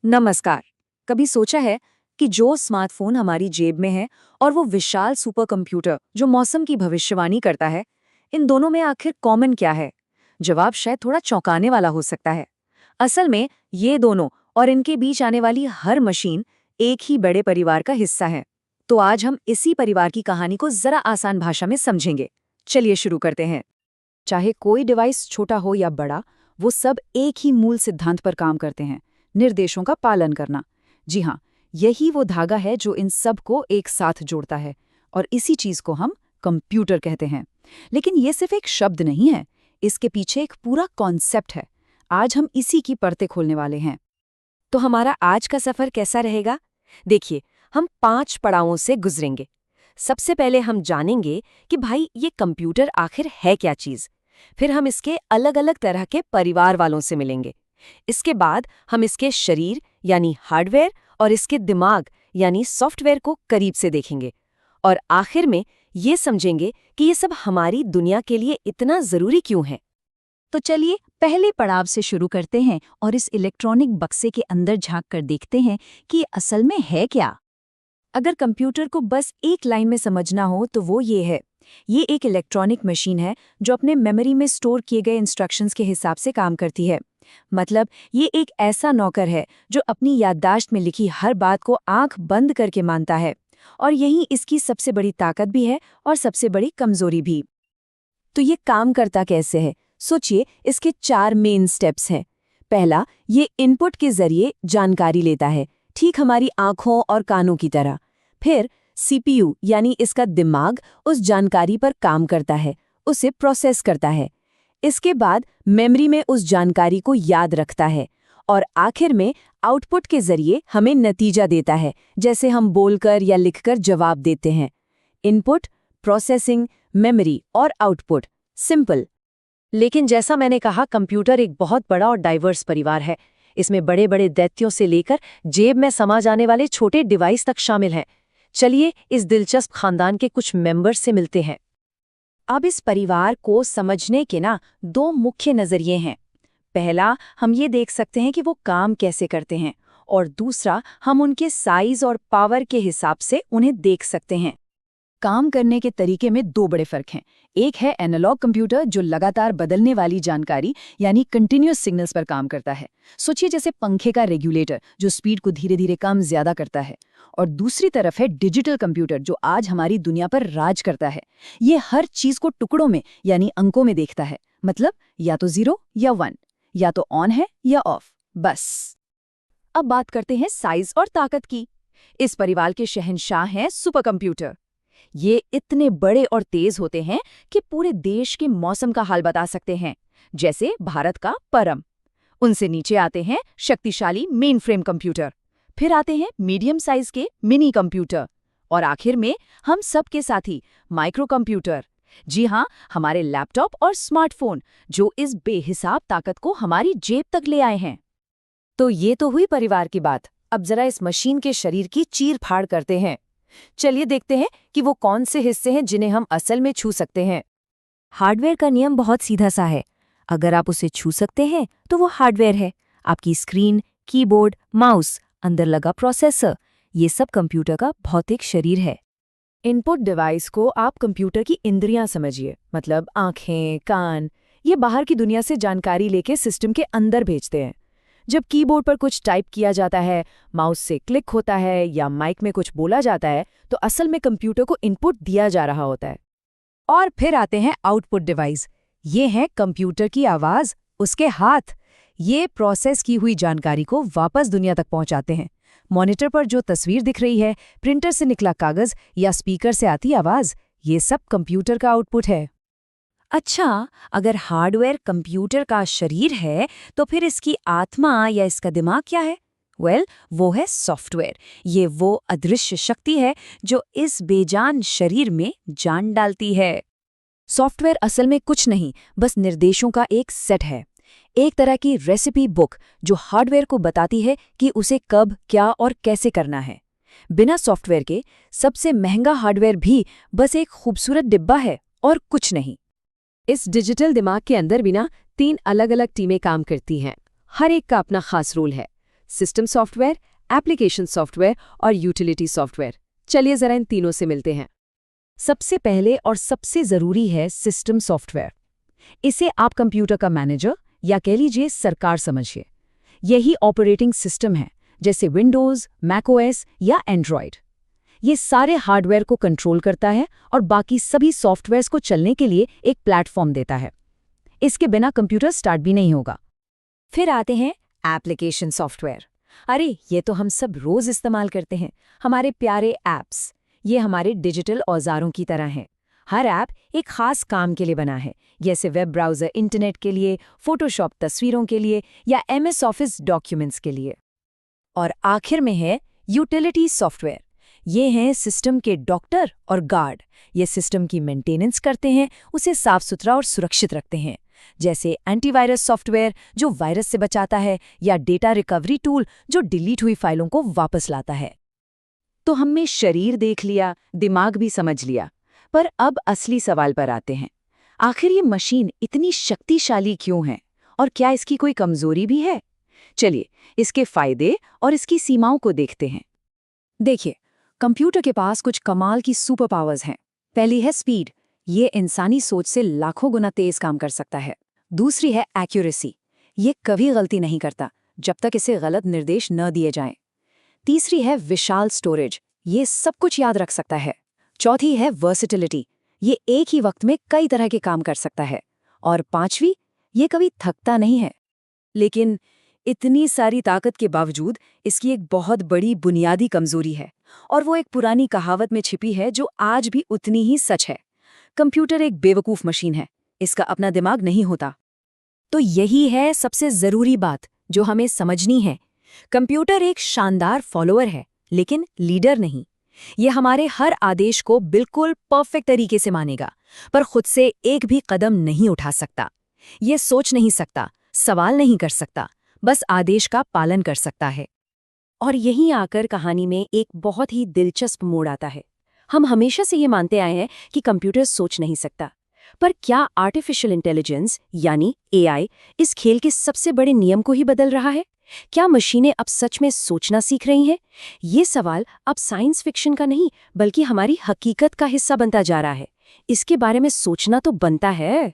नमस्कार। कभी सोचा है कि जो स्मार्टफोन हमारी जेब में है और वो विशाल सुपर कंप्यूटर जो मौसम की भविष्यवाणी करता है, इन दोनों में आखिर कॉमन क्या है? जवाब शायद थोड़ा चौंकाने वाला हो सकता है। असल में ये दोनों और इनके बीच आने वाली हर मशीन एक ही बड़े परिवार का हिस्सा है। तो आज हम इसी परिवार की कहानी को जरा आसान भाषा में समझेंगे। चलिए शुरू करते हैं। चाहे कोई डिवाइस छोटा हो या बड़ा, वो सब एक ही मूल सिद्धांत पर काम करते हैं: निर्देशों का पालन करना। जी हाँ, यही वो धागा है जो इन सब को एक साथ जोड़ता है, और इसी चीज को हम कंप्यूटर कहते हैं। लेकिन ये सिर्फ एक शब्द नहीं है, इसके पीछे एक पूरा कॉन्सेप्ट है। आज हम इसी की परतें खोलने वाले हैं। तो हमारा आज का सफर कैसा रहेगा? देखिए, हम 5 पड़ावों से गुजरेंगे। सबसे पहले हम जानेंगे कि भाई ये कंप्यूटर आखिर है क्या चीज। फिर हम इसके अलग-अलग तरह के परिवार वालों से मिलेंगे। इसके बाद हम इसके शरीर यानी हार्डवेयर और इसके दिमाग यानी सॉफ्टवेयर को करीब से देखेंगे। और आखिर में ये समझेंगे कि ये सब हमारी दुनिया के लिए इतना जरूरी क्यों है। तो चलिए पहले पड़ाव से शुरू करते हैं और इस इलेक्ट्रॉनिक बक्से के अंदर झांक कर देखते हैं कि ये असल में है क्या। अगर कंप्यूटर को बस एक लाइन में समझना हो तो वो ये है। ये एक इलेक्ट्रॉनिक मशीन है जो अपने मेमोरी में स्टोर किए गए इंस्ट्रक्शंस के हिसाब से काम करती है। मतलब ये एक ऐसा नौकर है जो अपनी याददाश्त में लिखी हर बात को आंख बंद करके मानता है। और यही इसकी सबसे बड़ी ताकत भी है और सबसे बड़ी कमजोरी भी। तो ये काम करता कैसे है? सोचिए, इसके 4 मेन स्टेप्स हैं। पहला, ये इनपुट के जरिए जानकारी लेता है, ठीक हमारी आंखों और कानों की तरह। फिर सीपीयू यानी इसका दिमाग उस जानकारी पर काम करता है, उसे प्रोसेस करता है। इसके बाद मेमोरी में उस जानकारी को याद रखता है और आखिर में आउटपुट के जरिए हमें नतीजा देता है, जैसे हम बोलकर या लिखकर जवाब देते हैं। इनपुट, प्रोसेसिंग, मेमोरी और आउटपुट, सिंपल। लेकिन जैसा मैंने कहा, कंप्यूटर एक बहुत बड़ा और डाइवर्स परिवार है। इसमें बड़े बड़े दैत्यों से लेकर जेब में समा जाने वाले छोटे डिवाइस तक शामिल हैं। चलिए इस दिलचस्प खानदान के कुछ मेंबर्स से मिलते हैं। अब इस परिवार को समझने के 2 मुख्य नजरिए हैं। पहला, हम ये देख सकते हैं कि वो काम कैसे करते हैं, और दूसरा, हम उनके साइज और पावर के हिसाब से उन्हें देख सकते हैं। काम करने के तरीके में 2 बड़े फर्क हैं। एक है एनालॉग कंप्यूटर जो लगातार बदलने वाली जानकारी यानी कंटिन्यूअस सिग्नल्स पर काम करता है। सोचिए जैसे पंखे का रेगुलेटर जो स्पीड को धीरे धीरे कम ज्यादा करता है। और दूसरी तरफ है डिजिटल कंप्यूटर जो आज हमारी दुनिया पर राज करता है। ये हर चीज को टुकड़ों में यानी अंकों में देखता है। मतलब या तो 0 या 1, या तो ऑन है या ऑफ, बस। अब बात करते हैं साइज और ताकत की। इस परिवार के शहंशाह हैं सुपर कंप्यूटर। ये इतने बड़े और तेज होते हैं कि पूरे देश के मौसम का हाल बता सकते हैं, जैसे भारत का परम। उनसे नीचे आते हैं शक्तिशाली मेन फ्रेम कंप्यूटर, फिर आते हैं मीडियम साइज के मिनी कंप्यूटर, और आखिर में हम सब के साथी माइक्रो कंप्यूटर। जी हाँ, हमारे लैपटॉप और स्मार्टफोन जो इस बेहिसाब ताकत को हमारी जेब तक ले आए हैं। तो ये तो हुई परिवार की बात। अब जरा इस मशीन के शरीर की चीर-फाड़ करते हैं। चलिए देखते हैं कि वो कौन से हिस्से हैं जिन्हें हम असल में छू सकते हैं। हार्डवेयर का नियम बहुत सीधा सा है। अगर आप उसे छू सकते हैं तो वो हार्डवेयर है। आपकी स्क्रीन, कीबोर्ड, माउस, अंदर लगा प्रोसेसर, ये सब कंप्यूटर का भौतिक शरीर है। इनपुट डिवाइस को आप कंप्यूटर की इंद्रियां समझिए, मतलब आंखें, कान। ये बाहर की दुनिया से जानकारी लेके सिस्टम के अंदर भेजते हैं। जब कीबोर्ड पर कुछ टाइप किया जाता है, माउस से क्लिक होता है या माइक में कुछ बोला जाता है, तो असल में कंप्यूटर को इनपुट दिया जा रहा होता है। और फिर आते हैं आउटपुट डिवाइस। ये हैं कंप्यूटर की आवाज, उसके हाथ। ये प्रोसेस की हुई जानकारी को वापस दुनिया तक पहुंचाते हैं। मॉनिटर पर जो तस्वीर दिख रही है, प्रिंटर से निकला कागज या स्पीकर से आती आवाज, ये सब कंप्यूटर का आउटपुट है। अच्छा, अगर हार्डवेयर कंप्यूटर का शरीर है, तो फिर इसकी आत्मा या इसका दिमाग क्या है? वो है सॉफ्टवेयर। ये वो अदृश्य शक्ति है जो इस बेजान शरीर में जान डालती है। सॉफ्टवेयर असल में कुछ नहीं, बस निर्देशों का एक सेट है। एक तरह की रेसिपी बुक जो हार्डवेयर को बताती है कि उसे कब, क्या और कैसे करना है। बिना सॉफ्टवेयर के सबसे महंगा हार्डवेयर भी बस एक खूबसूरत डिब्बा है और कुछ नहीं। इस डिजिटल दिमाग के अंदर भी 3 अलग अलग टीमें काम करती हैं। हर एक का अपना खास रोल है। सिस्टम सॉफ्टवेयर, एप्लीकेशन सॉफ्टवेयर और यूटिलिटी सॉफ्टवेयर। चलिए जरा इन तीनों से मिलते हैं। सबसे पहले और सबसे ज़रूरी है सिस्टम सॉफ्टवेयर। इसे आप कंप्यूटर का मैनेजर या कह लीजिए सरकार समझिए। यही ऑपरेटिंग सिस्टम है, जैसे विंडोज़, मैकओएस या एंड्रॉयड। ये सारे हार्डवेयर को कंट्रोल करता है और बाकी सभी सॉफ्टवेयर्स को चलने के लिए एक प्लेटफॉर्म देता है। इसके बिना कंप्यूटर स्टार्ट भी नहीं होगा। फिर आते हैं एप्लीकेशन सॉफ्टवेयर। अरे ये तो हम सब रोज इस्तेमाल करते हैं, हमारे प्यारे ऐप्स। ये हमारे डिजिटल औजारों की तरह हैं। हर ऐप एक खास काम के लिए बना है, जैसे वेब ब्राउज़र इंटरनेट के लिए, फोटोशॉप तस्वीरों के लिए या MS ऑफिस डॉक्यूमेंट्स के लिए। और आखिर में है यूटिलिटी सॉफ्टवेयर। ये हैं सिस्टम के डॉक्टर और गार्ड। ये सिस्टम की मेंटेनेंस करते हैं, उसे साफ सुथरा और सुरक्षित रखते हैं, जैसे एंटीवायरस सॉफ्टवेयर जो वायरस से बचाता है या डेटा रिकवरी टूल जो डिलीट हुई फाइलों को वापस लाता है। तो हमने शरीर देख लिया, दिमाग भी समझ लिया, पर अब असली सवाल पर आते हैं। आखिर ये मशीन इतनी शक्तिशाली क्यों है और क्या इसकी कोई कमजोरी भी है? चलिए इसके फायदे और इसकी सीमाओं को देखते हैं। देखिए, कंप्यूटर के पास कुछ कमाल की सुपर पावर्स हैं। पहली है स्पीड। ये इंसानी सोच से लाखों गुना तेज काम कर सकता है। दूसरी है एक्यूरेसी। ये कभी गलती नहीं करता जब तक इसे गलत निर्देश न दिए जाएं। तीसरी है विशाल स्टोरेज। ये सब कुछ याद रख सकता है। चौथी है वर्सेटिलिटी। ये एक ही वक्त में कई तरह के काम कर सकता है। और पांचवी, ये कभी थकता नहीं है। लेकिन इतनी सारी ताकत के बावजूद इसकी एक बहुत बड़ी बुनियादी कमजोरी है, और वो एक पुरानी कहावत में छिपी है जो आज भी उतनी ही सच है। कंप्यूटर एक बेवकूफ मशीन है, इसका अपना दिमाग नहीं होता। तो यही है सबसे जरूरी बात जो हमें समझनी है। कंप्यूटर एक शानदार फॉलोअर है, लेकिन लीडर नहीं। ये हमारे हर आदेश को बिल्कुल परफेक्ट तरीके से मानेगा, पर खुद से एक भी कदम नहीं उठा सकता। ये सोच नहीं सकता, सवाल नहीं कर सकता, बस आदेश का पालन कर सकता है। और यहीं आकर कहानी में एक बहुत ही दिलचस्प मोड़ आता है। हम हमेशा से ये मानते आए हैं कि कंप्यूटर सोच नहीं सकता, पर क्या आर्टिफिशियल इंटेलिजेंस यानी AI इस खेल के सबसे बड़े नियम को ही बदल रहा है? क्या मशीनें अब सच में सोचना सीख रही हैं? ये सवाल अब साइंस फिक्शन का नहीं, बल्कि हमारी हकीकत का हिस्सा बनता जा रहा है। इसके बारे में सोचना तो बनता है।